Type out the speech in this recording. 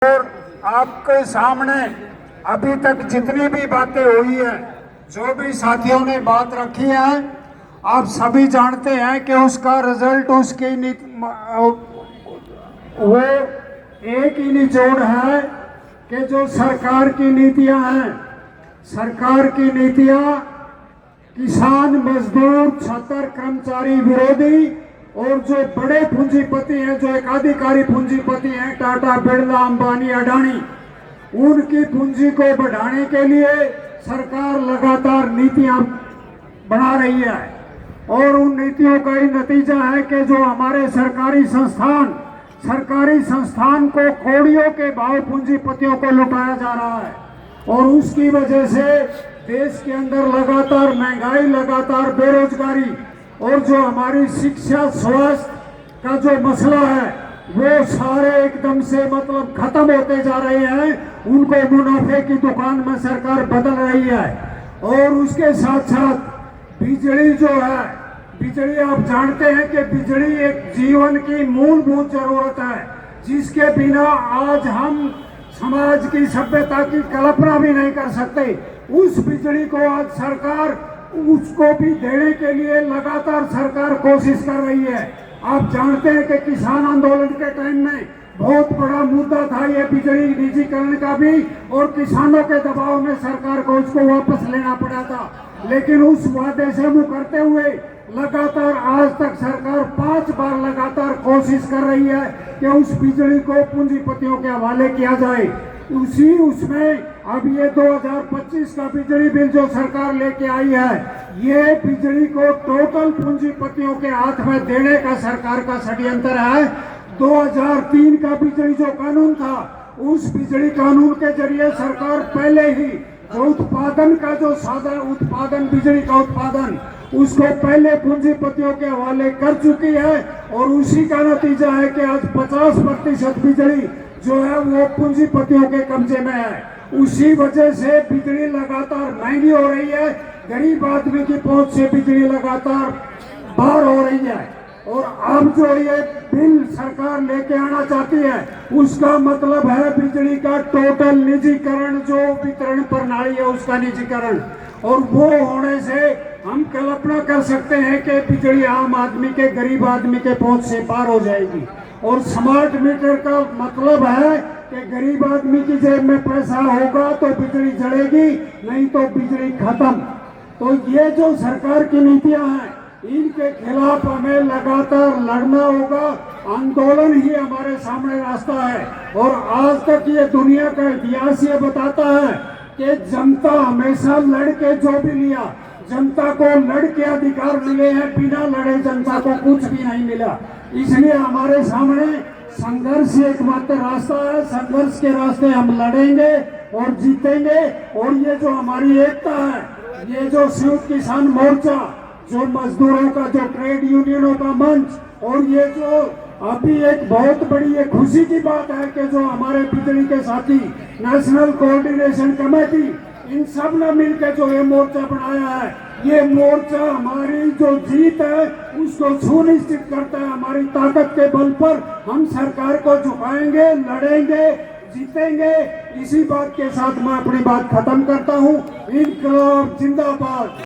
और आपके सामने अभी तक जितनी भी बातें हुई है, जो भी साथियों ने बात रखी है, आप सभी जानते हैं कि उसका रिजल्ट उसकी वो एक ही निचोड़ है कि जो सरकार की नीतियां हैं, सरकार की नीतियां किसान, मजदूर, छात्र, कर्मचारी विरोधी और जो बड़े पूंजीपति हैं, जो एकाधिकारी पूंजीपति हैं, टाटा, बिरला, अंबानी, अडानी, उनकी पूंजी को बढ़ाने के लिए सरकार लगातार नीतियां बना रही है। और उन नीतियों का ही नतीजा है कि जो हमारे सरकारी संस्थान को कौड़ियों के भाव पूंजीपतियों को लुटाया जा रहा है। और उसकी वजह से देश के अंदर लगातार महंगाई, लगातार बेरोजगारी और जो हमारी शिक्षा, स्वास्थ्य का जो मसला है, वो सारे एकदम से मतलब खत्म होते जा रहे हैं। उनको मुनाफे की दुकान में सरकार बदल रही है। और उसके साथ साथ बिजली जो है, बिजली आप जानते हैं कि बिजली एक जीवन की मूलभूत जरूरत है, जिसके बिना आज हम समाज की, सभ्यता की कल्पना भी नहीं कर सकते। उस बिजली को आज सरकार उसको भी देने के लिए लगातार सरकार कोशिश कर रही है। आप जानते हैं कि किसान आंदोलन के टाइम में बहुत बड़ा मुद्दा था ये बिजली निजीकरण का भी, और किसानों के दबाव में सरकार को उसको वापस लेना पड़ा था। लेकिन उस वादे से मुकरते हुए लगातार आज तक सरकार 5 बार लगातार कोशिश कर रही है कि उस बिजली को पूंजीपतियों के हवाले किया जाए। उसमें अब ये 2025 का बिजली बिल जो सरकार लेके आई है, ये बिजली को टोटल पूंजीपतियों के हाथ में देने का सरकार का षड्यंत्र है। 2003 का बिजली जो कानून था, उस बिजली कानून के जरिए सरकार पहले ही जो उत्पादन का जो साधन बिजली का उत्पादन, उसको पहले पूंजीपतियों के हवाले कर चुकी है। और उसी का नतीजा है कि आज 50% बिजली जो है वो पूंजीपतियों के कब्जे में है। उसी वजह से बिजली लगातार महंगी हो रही है, गरीब आदमी की पहुंच से बिजली लगातार बाहर हो रही है। और अब जो ये बिल सरकार लेके आना चाहती है, उसका मतलब है बिजली का टोटल निजीकरण, जो वितरण प्रणाली है उसका निजीकरण। और वो होने से हम कल्पना कर सकते हैं कि बिजली आम आदमी के, गरीब आदमी के पहुंच से बाहर हो जाएगी। और स्मार्ट मीटर का मतलब है कि गरीब आदमी की जेब में पैसा होगा तो बिजली जलेगी, नहीं तो बिजली खत्म। तो ये जो सरकार की नीतियां हैं, इनके खिलाफ हमें लगातार लड़ना होगा। आंदोलन ही हमारे सामने रास्ता है। और आज तक ये दुनिया का इतिहास ये बताता है कि जनता हमेशा लड़के जो भी लिया, जनता को लड़के अधिकार मिले हैं, बिना लड़े जनता को कुछ भी नहीं मिला। इसलिए हमारे सामने संघर्ष एकमात्र रास्ता है। संघर्ष के रास्ते हम लड़ेंगे और जीतेंगे। और ये जो हमारी एकता है, ये जो संयुक्त किसान मोर्चा, जो मजदूरों का, जो ट्रेड यूनियनों का मंच, और ये जो अभी एक बहुत बड़ी ये खुशी की बात है कि जो हमारे बिजली के साथी नेशनल कोऑर्डिनेशन कमेटी, इन सब ने मिलकर जो ये मोर्चा बनाया है, ये मोर्चा हमारी जो जीत है उसको सुनिश्चित करता है। हमारी ताकत के बल पर हम सरकार को झुकाएंगे, लड़ेंगे, जीतेंगे। इसी बात के साथ मैं अपनी बात खत्म करता हूँ। इनकलाब जिंदाबाद।